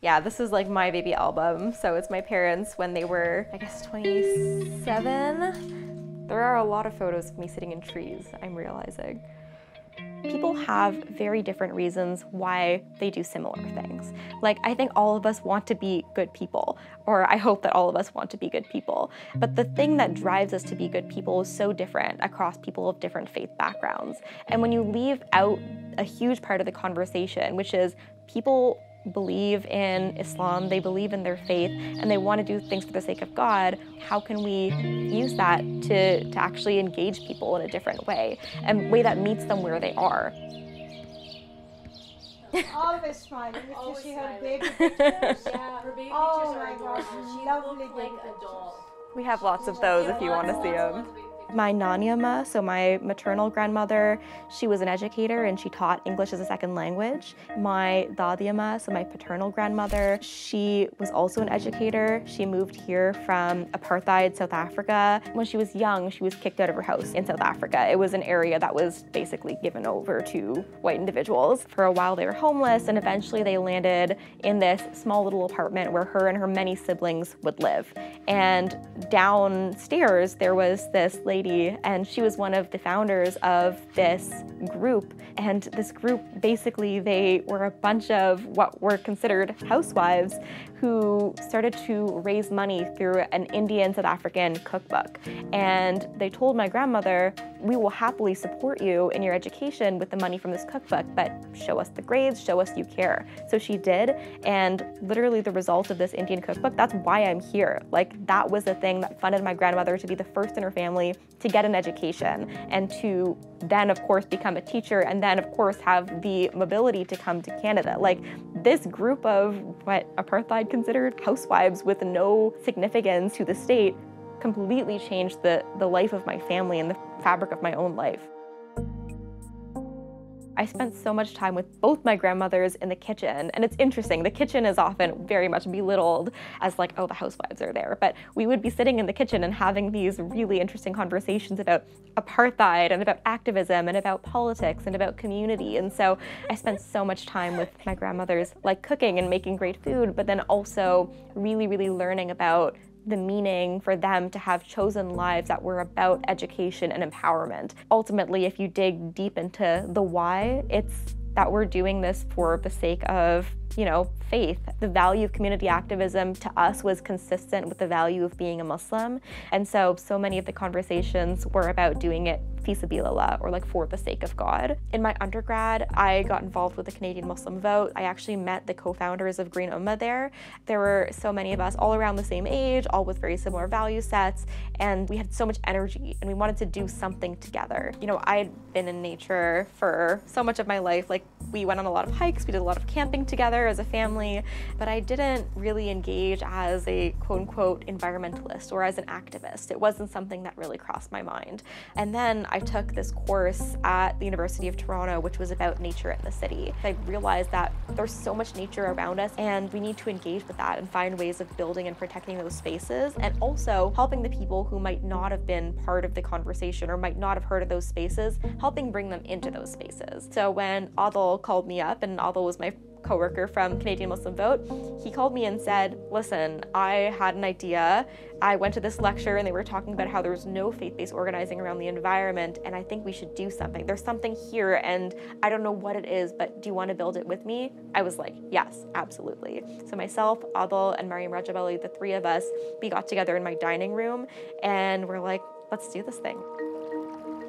Yeah, this is like my baby album. So it's my parents when they were, I guess, 27. There are a lot of photos of me sitting in trees, I'm realizing. People have very different reasons why they do similar things. Like, I think all of us want to be good people, or I hope that all of us want to be good people. But the thing that drives us to be good people is so different across people of different faith backgrounds. And when you leave out a huge part of the conversation, which is people believe in Islam, they believe in their faith, and they want to do things for the sake of God, how can we use that to actually engage people in a different way, and a way that meets them where they are? Always smiling. If you see her baby pictures. Yeah, her baby oh pictures are my adorable. gosh, She lovely looked like baby a doll. We have lots of those if you want to see them. My Nanyama, so my maternal grandmother, she was an educator and she taught English as a second language. My Dadiama, so my paternal grandmother, she was also an educator. She moved here from apartheid South Africa. When she was young, she was kicked out of her house in South Africa. It was an area that was basically given over to white individuals. For a while they were homeless, and eventually they landed in this small little apartment where her and her many siblings would live. And downstairs there was this lady, and she was one of the founders of this group. And this group, basically, they were a bunch of what were considered housewives who started to raise money through an Indian South African cookbook. And they told my grandmother, we will happily support you in your education with the money from this cookbook, but show us the grades, show us you care. So she did, and literally the result of this Indian cookbook, that's why I'm here. Like, that was the thing that funded my grandmother to be the first in her family to get an education, and to then, of course, become a teacher, and then, of course, have the mobility to come to Canada. Like, this group of what apartheid considered housewives with no significance to the state completely changed the life of my family and the fabric of my own life. I spent so much time with both my grandmothers in the kitchen, and it's interesting, the kitchen is often very much belittled as like, oh, the housewives are there, but we would be sitting in the kitchen and having these really interesting conversations about apartheid and about activism and about politics and about community. And so I spent so much time with my grandmothers, like cooking and making great food, but then also really, really learning about the meaning for them to have chosen lives that were about education and empowerment. Ultimately, if you dig deep into the why, it's that we're doing this for the sake of, you know, faith. The value of community activism to us was consistent with the value of being a Muslim. And so many of the conversations were about doing it fi sabilillah, or like for the sake of God. In my undergrad, I got involved with the Canadian Muslim Vote. I actually met the co-founders of Green Ummah there. There were so many of us all around the same age, all with very similar value sets, and we had so much energy and we wanted to do something together. You know, I'd been in nature for so much of my life. Like, we went on a lot of hikes, we did a lot of camping together as a family, but I didn't really engage as a quote-unquote environmentalist or as an activist. It wasn't something that really crossed my mind. And then I took this course at the University of Toronto, which was about nature in the city. I realized that there's so much nature around us, and we need to engage with that and find ways of building and protecting those spaces, and also helping the people who might not have been part of the conversation or might not have heard of those spaces, helping bring them into those spaces. So when Adil called me up, and Adil was my coworker from Canadian Muslim Vote, he called me and said, listen, I had an idea. I went to this lecture and they were talking about how there's no faith-based organizing around the environment, and I think we should do something. There's something here and I don't know what it is, but do you want to build it with me? I was like, yes, absolutely. So myself, Adil, and Marium Vahed, the three of us, we got together in my dining room and we're like, let's do this thing.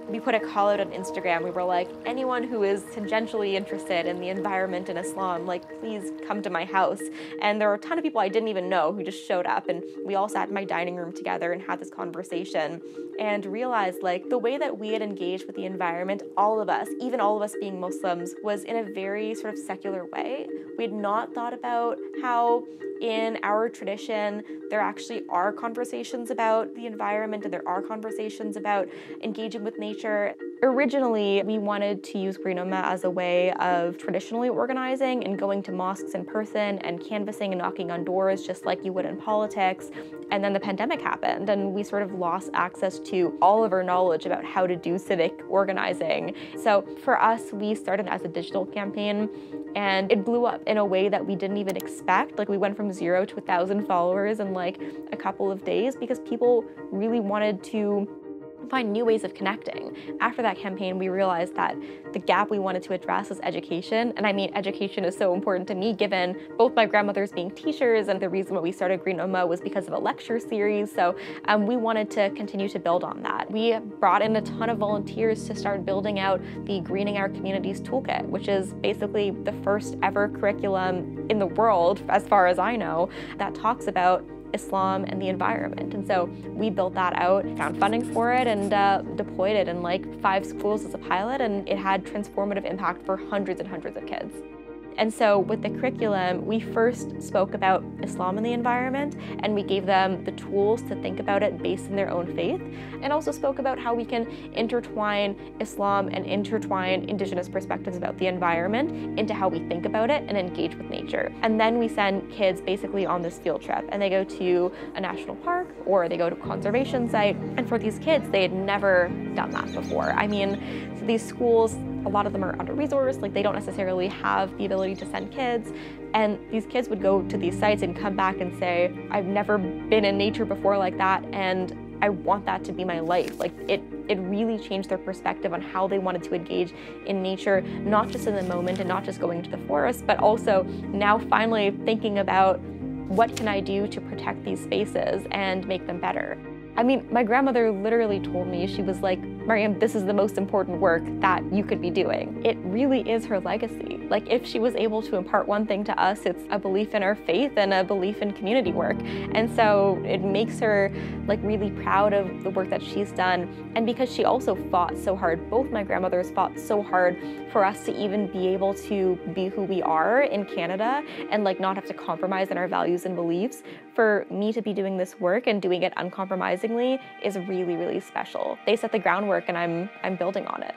We put a call out on Instagram. We were like, anyone who is tangentially interested in the environment in Islam, like, please come to my house. And there were a ton of people I didn't even know who just showed up, and we all sat in my dining room together and had this conversation and realized, like, the way that we had engaged with the environment, all of us, even all of us being Muslims, was in a very sort of secular way. We had not thought about how in our tradition there actually are conversations about the environment, and there are conversations about engaging with nature. Originally, we wanted to use Green Ummah as a way of traditionally organizing and going to mosques in person and canvassing and knocking on doors just like you would in politics. And then the pandemic happened and we sort of lost access to all of our knowledge about how to do civic organizing. So for us, we started as a digital campaign and it blew up in a way that we didn't even expect. Like we went from 0 to 1,000 followers in like a couple of days because people really wanted to find new ways of connecting. After that campaign, we realized that the gap we wanted to address was education. And I mean, education is so important to me, given both my grandmothers being teachers, and the reason why we started Green Ummah was because of a lecture series. So we wanted to continue to build on that. We brought in a ton of volunteers to start building out the Greening Our Communities Toolkit, which is basically the first ever curriculum in the world, as far as I know, that talks about Islam and the environment. And so we built that out, found funding for it, and deployed it in like 5 schools as a pilot, and it had transformative impact for hundreds and hundreds of kids. And so with the curriculum, we first spoke about Islam and the environment, and we gave them the tools to think about it based in their own faith, and also spoke about how we can intertwine Islam and intertwine Indigenous perspectives about the environment into how we think about it and engage with nature. And then we send kids basically on this field trip, and they go to a national park or they go to a conservation site. And for these kids, they had never done that before. I mean, so these schools, a lot of them are under-resourced, like they don't necessarily have the ability to send kids. And these kids would go to these sites and come back and say, I've never been in nature before like that, and I want that to be my life. Like it really changed their perspective on how they wanted to engage in nature, not just in the moment and not just going to the forest, but also now finally thinking about what can I do to protect these spaces and make them better. I mean, my grandmother literally told me, she was like, Marium, this is the most important work that you could be doing. It really is her legacy. Like if she was able to impart one thing to us, it's a belief in our faith and a belief in community work. And so it makes her like really proud of the work that she's done. And because she also fought so hard, both my grandmothers fought so hard for us to even be able to be who we are in Canada and like not have to compromise in our values and beliefs. For me to be doing this work and doing it uncompromisingly is really, really special. They set the groundwork and I'm building on it.